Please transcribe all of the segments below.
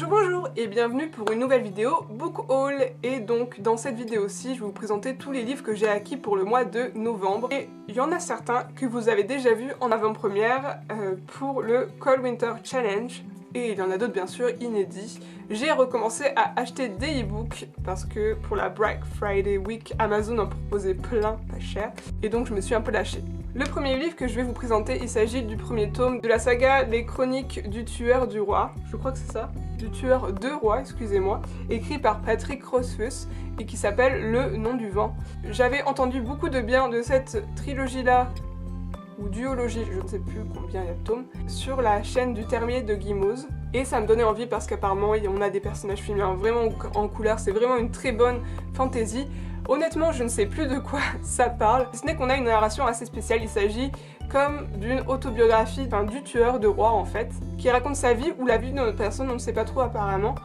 Bonjour et bienvenue pour une nouvelle vidéo Book Haul. Et donc dans cette vidéo-ci, je vais vous présenter tous les livres que j'ai acquis pour le mois de novembre. Et il y en a certains que vous avez déjà vus en avant-première pour le Cold Winter Challenge. Et il y en a d'autres bien sûr inédits. J'ai recommencé à acheter des e-books parce que pour la Black Friday Week, Amazon en proposait plein, pas cher. Et donc je me suis un peu lâchée. Le premier livre que je vais vous présenter, il s'agit du premier tome de la saga Les Chroniques du Tueur du Roi. Je crois que c'est ça, du Tueur de Roi, excusez-moi, écrit par Patrick Rothfuss et qui s'appelle Le Nom du Vent. J'avais entendu beaucoup de bien de cette trilogie-là, ou duologie, je ne sais plus combien il y a de tomes, sur la chaîne du Termier de Guimauze. Et ça me donnait envie parce qu'apparemment on a des personnages féminins vraiment en couleur, c'est vraiment une très bonne fantasy. Honnêtement, je ne sais plus de quoi ça parle, si ce n'est qu'on a une narration assez spéciale. Il s'agit comme d'une autobiographie du tueur de roi en fait, qui raconte sa vie ou la vie d'une autre personne, on ne sait pas trop apparemment.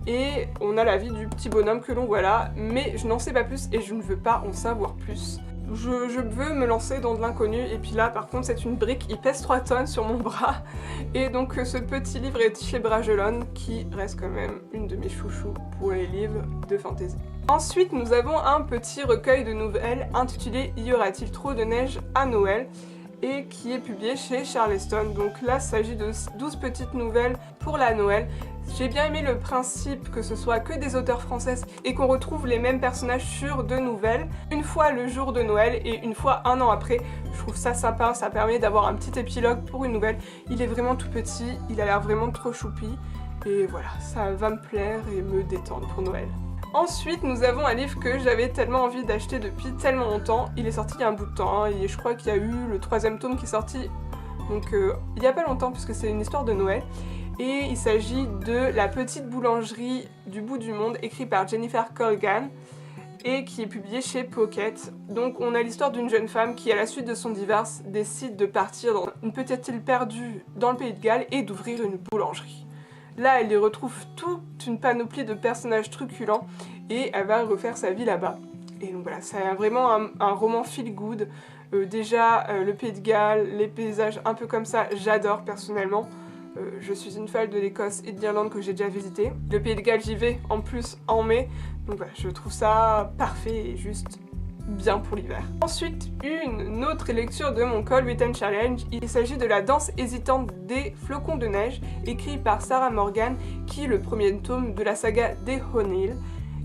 Et on a la vie du petit bonhomme que l'on voit là, mais je n'en sais pas plus et je ne veux pas en savoir plus. Je veux me lancer dans de l'inconnu, et puis là par contre c'est une brique, il pèse 3 tonnes sur mon bras. Et donc ce petit livre est chez Bragelonne, qui reste quand même une de mes chouchous pour les livres de fantasy. Ensuite nous avons un petit recueil de nouvelles intitulé Y aura-t-il trop de neige à Noël, et qui est publié chez Charleston. Donc là il s'agit de 12 petites nouvelles pour la Noël. J'ai bien aimé le principe que ce soit que des auteurs françaises et qu'on retrouve les mêmes personnages sur 2 nouvelles, une fois le jour de Noël et une fois un an après. Je trouve ça sympa, ça permet d'avoir un petit épilogue pour une nouvelle. Il est vraiment tout petit, il a l'air vraiment trop choupi, et voilà, ça va me plaire et me détendre pour Noël. Ensuite, nous avons un livre que j'avais tellement envie d'acheter depuis tellement longtemps. Il est sorti il y a un bout de temps, et je crois qu'il y a eu le 3e tome qui est sorti, donc il y a pas longtemps, puisque c'est une histoire de Noël. Et il s'agit de La petite boulangerie du bout du monde, écrit par Jennifer Colgan, et qui est publié chez Pocket. Donc on a l'histoire d'une jeune femme qui, à la suite de son divorce, décide de partir dans une petite île perdue dans le pays de Galles et d'ouvrir une boulangerie. Là, elle y retrouve toute une panoplie de personnages truculents et elle va refaire sa vie là-bas. Et donc voilà, c'est vraiment un roman feel good. Déjà, le pays de Galles, les paysages un peu comme ça, j'adore personnellement. Je suis une fan de l'Écosse et de l'Irlande que j'ai déjà visité. Le pays de Galles, j'y vais en plus en mai. Donc voilà, je trouve ça parfait et juste bien pour l'hiver. Ensuite, une autre lecture de mon Cold Winter Challenge. Il s'agit de La danse hésitante des flocons de neige, écrit par Sarah Morgan, qui est le premier tome de la saga des O'Neill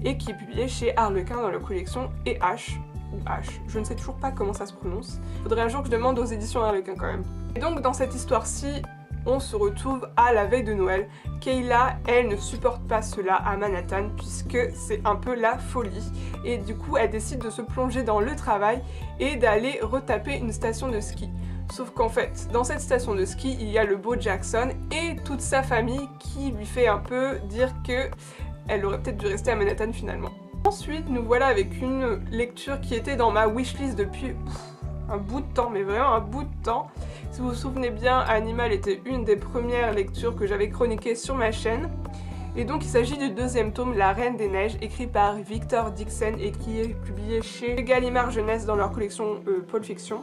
et qui est publié chez Harlequin dans la collection E.H. ou H. Je ne sais toujours pas comment ça se prononce. Faudrait un jour que je demande aux éditions Harlequin quand même. Et donc dans cette histoire-ci, on se retrouve à la veille de Noël. Kayla, elle ne supporte pas cela à Manhattan puisque c'est un peu la folie. Et du coup, elle décide de se plonger dans le travail et d'aller retaper une station de ski. Sauf qu'en fait, dans cette station de ski, il y a le beau Jackson et toute sa famille qui lui fait un peu dire que elle aurait peut-être dû rester à Manhattan finalement. Ensuite, nous voilà avec une lecture qui était dans ma wishlist depuis un bout de temps, mais vraiment un bout de temps. Si vous vous souvenez bien, Animal était une des premières lectures que j'avais chroniquées sur ma chaîne. Et donc il s'agit du 2e tome, La Reine des Neiges, écrit par Victor Dixon et qui est publié chez Gallimard Jeunesse dans leur collection Pulp Fiction.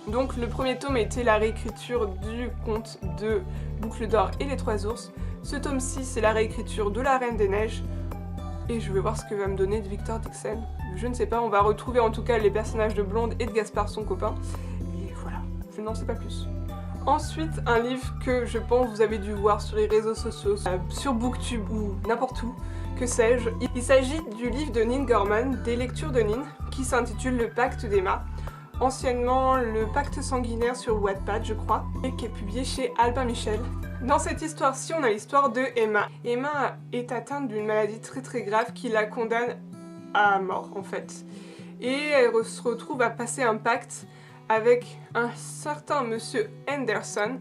Donc le premier tome était la réécriture du conte de Boucle d'Or et les 3 ours. Ce tome-ci, c'est la réécriture de La Reine des Neiges. Et je vais voir ce que va me donner de Victor Dixon. Je ne sais pas, on va retrouver en tout cas les personnages de Blonde et de Gaspard, son copain. Et voilà, je n'en sais pas plus. Ensuite, un livre que je pense vous avez dû voir sur les réseaux sociaux, sur Booktube ou n'importe où, que sais-je. Il s'agit du livre de Nin Gorman, des lectures de Nin, qui s'intitule Le Pacte d'Emma, anciennement Le Pacte sanguinaire sur Wattpad je crois, et qui est publié chez Albin Michel. Dans cette histoire-ci, on a l'histoire de Emma. Emma est atteinte d'une maladie très grave qui la condamne à mort en fait. Et elle se retrouve à passer un pacte avec un certain monsieur Henderson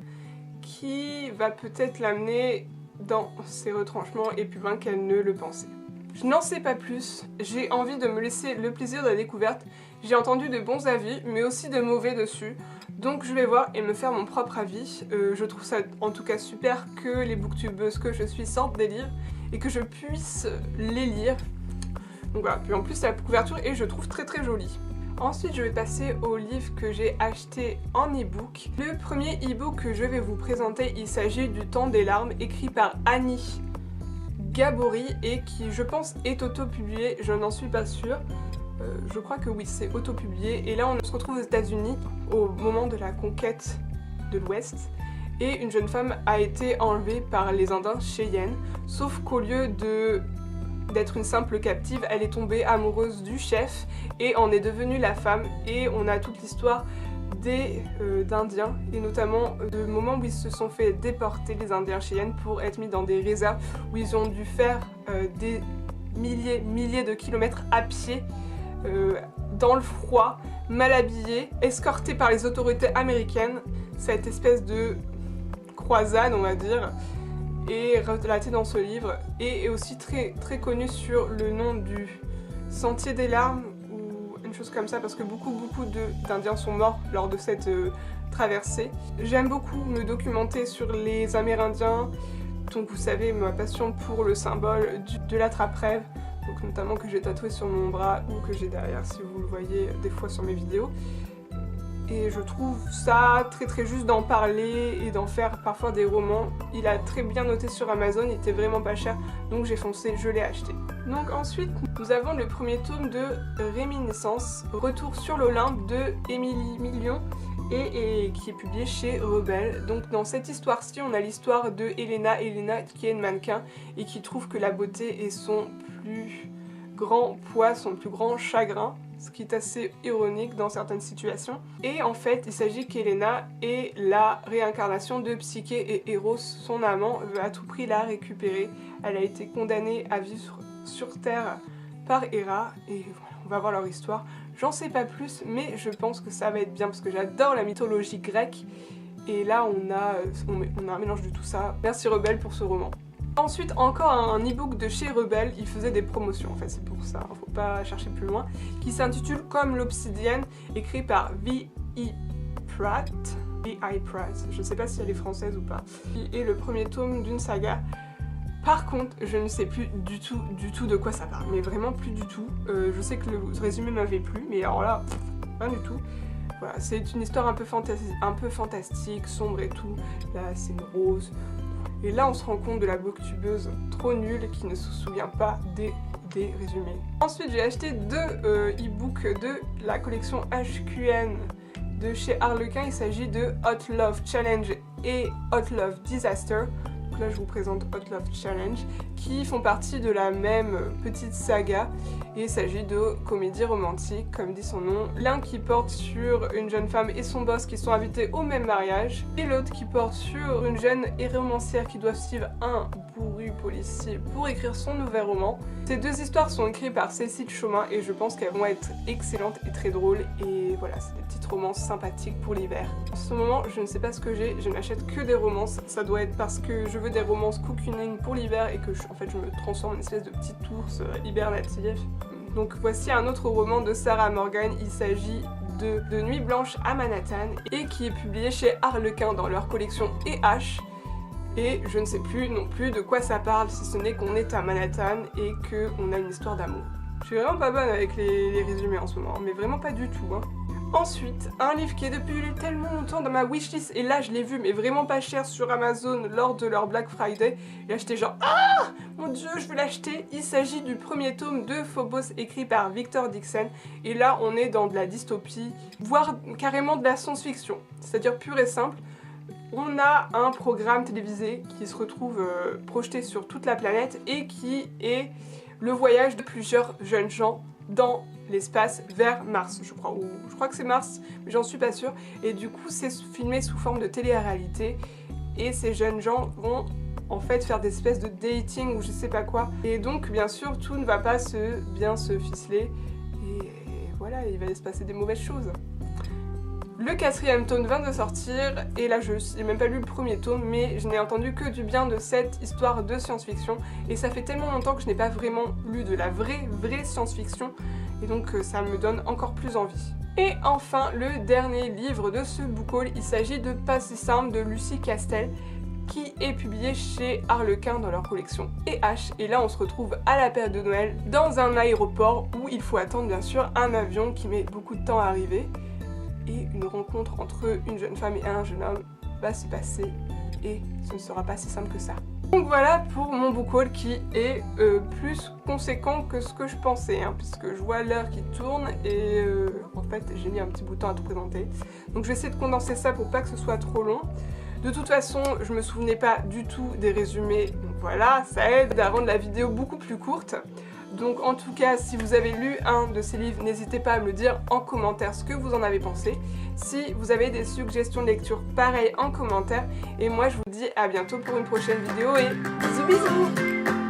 qui va peut-être l'amener dans ses retranchements et plus loin qu'elle ne le pensait. Je n'en sais pas plus, j'ai envie de me laisser le plaisir de la découverte. J'ai entendu de bons avis, mais aussi de mauvais dessus. Donc je vais voir et me faire mon propre avis. Je trouve ça en tout cas super que les booktubeuses que je suis sortent des livres et que je puisse les lire. Donc voilà, puis en plus la couverture est je trouve très jolie. Ensuite, je vais passer aux livres que j'ai achetés en e-book. Le premier e-book que je vais vous présenter, il s'agit du Temps des larmes, écrit par Annie Gabori et qui, je pense, est auto-publié, je n'en suis pas sûre. Je crois que oui, c'est auto-publié. Et là, on se retrouve aux États-Unis au moment de la conquête de l'Ouest. Et une jeune femme a été enlevée par les Indiens Cheyenne, sauf qu'au lieu d'être une simple captive, elle est tombée amoureuse du chef et en est devenue la femme. Et on a toute l'histoire d'Indiens, et notamment le moment où ils se sont fait déporter, les Indiens Cheyenne, pour être mis dans des réserves où ils ont dû faire des milliers de kilomètres à pied, dans le froid, mal habillés, escortés par les autorités américaines. Cette espèce de croisade, on va dire, est relatée dans ce livre et est aussi très connue sur le nom du Sentier des larmes ou une chose comme ça, parce que beaucoup d'Indiens sont morts lors de cette traversée. J'aime beaucoup me documenter sur les Amérindiens, donc vous savez ma passion pour le symbole de l'attrape-rêve, donc notamment que j'ai tatoué sur mon bras ou que j'ai derrière si vous le voyez des fois sur mes vidéos. Et je trouve ça très juste d'en parler et d'en faire parfois des romans. Il a très bien noté sur Amazon, il était vraiment pas cher, donc j'ai foncé, je l'ai acheté. Donc ensuite, nous avons le premier tome de Réminiscence, Retour sur l'Olympe de Émilie Million, et qui est publié chez Rebelle. Donc dans cette histoire-ci, on a l'histoire de Elena qui est une mannequin et qui trouve que la beauté est son plus grand poids, son plus grand chagrin, ce qui est assez ironique dans certaines situations. Et en fait, il s'agit qu'Elena est la réincarnation de Psyché et Eros, son amant, veut à tout prix la récupérer. Elle a été condamnée à vivre sur Terre par Héra, et voilà, on va voir leur histoire. J'en sais pas plus, mais je pense que ça va être bien, parce que j'adore la mythologie grecque, et là on a un mélange de tout ça. Merci Rebelle pour ce roman. Ensuite, encore un e-book de chez Rebelle, il faisait des promotions, en fait c'est pour ça, faut pas chercher plus loin, qui s'intitule Comme l'obsidienne, écrit par V.I. Pratt, je sais pas si elle est française ou pas, qui est le premier tome d'une saga. Par contre, je ne sais plus du tout de quoi ça parle, mais vraiment plus du tout. Je sais que le résumé m'avait plu, mais alors là, rien du tout. Voilà, c'est une histoire un peu fantastique, sombre et tout. Là, c'est une rose. Et là, on se rend compte de la booktubeuse trop nulle qui ne se souvient pas des résumés. Ensuite, j'ai acheté deux e-books de la collection HQN de chez Harlequin. Il s'agit de Hot Love Challenge et Hot Love Disaster. Donc là, je vous présente Hot Love Challenge, qui font partie de la même petite saga. Et il s'agit de comédie romantique, comme dit son nom. L'un qui porte sur une jeune femme et son boss qui sont invités au même mariage, et l'autre qui porte sur une jeune romancière qui doit suivre un bourru policier pour écrire son nouvel roman. Ces deux histoires sont écrites par Cécile Chaumin et je pense qu'elles vont être excellentes et très drôles. Et voilà, c'est des petites romances sympathiques pour l'hiver. En ce moment, je ne sais pas ce que j'ai, je n'achète que des romances. Ça doit être parce que je veux des romances cocooning pour l'hiver et que en fait je me transforme en une espèce de petit ours hibernatif. Donc voici un autre roman de Sarah Morgan, il s'agit de Nuit blanche à Manhattan et qui est publié chez Harlequin dans leur collection EH. Et je ne sais plus non plus de quoi ça parle, si ce n'est qu'on est à Manhattan et qu'on a une histoire d'amour. Je suis vraiment pas bonne avec les résumés en ce moment, mais vraiment pas du tout. Ensuite, un livre qui est depuis tellement longtemps dans ma wishlist, et là je l'ai vu mais vraiment pas cher sur Amazon lors de leur Black Friday, et là j'étais genre ah mon dieu je veux l'acheter. Il s'agit du premier tome de Phobos écrit par Victor Dixon, et là on est dans de la dystopie, voire carrément de la science-fiction, c'est-à-dire pure et simple. On a un programme télévisé qui se retrouve projeté sur toute la planète et qui est le voyage de plusieurs jeunes gens dans l'espace vers Mars, je crois, ou je crois que c'est Mars, mais j'en suis pas sûre. Et du coup, c'est filmé sous forme de télé-réalité, et ces jeunes gens vont en fait faire des espèces de dating ou je sais pas quoi. Et donc, bien sûr, tout ne va pas bien se ficeler, et voilà, il va se passer des mauvaises choses. Le 4e tome vient de sortir, et là je n'ai même pas lu le premier tome, mais je n'ai entendu que du bien de cette histoire de science-fiction, et ça fait tellement longtemps que je n'ai pas vraiment lu de la vraie science-fiction, et donc ça me donne encore plus envie. Et enfin, le dernier livre de ce book haul, il s'agit de Pas si simple de Lucie Castel, qui est publié chez Harlequin dans leur collection EH. Et là on se retrouve à la période de Noël dans un aéroport où il faut attendre bien sûr un avion qui met beaucoup de temps à arriver. Et une rencontre entre une jeune femme et un jeune homme va se passer et ce ne sera pas si simple que ça. Donc voilà pour mon book haul qui est plus conséquent que ce que je pensais, hein, puisque je vois l'heure qui tourne et en fait j'ai mis un petit bout de temps à tout présenter. Donc je vais essayer de condenser ça pour pas que ce soit trop long. De toute façon, je me souvenais pas du tout des résumés, donc voilà, ça aide à rendre la vidéo beaucoup plus courte. Donc en tout cas, si vous avez lu un de ces livres, n'hésitez pas à me le dire en commentaire ce que vous en avez pensé. Si vous avez des suggestions de lecture, pareil en commentaire. Et moi je vous dis à bientôt pour une prochaine vidéo et bisous bisous.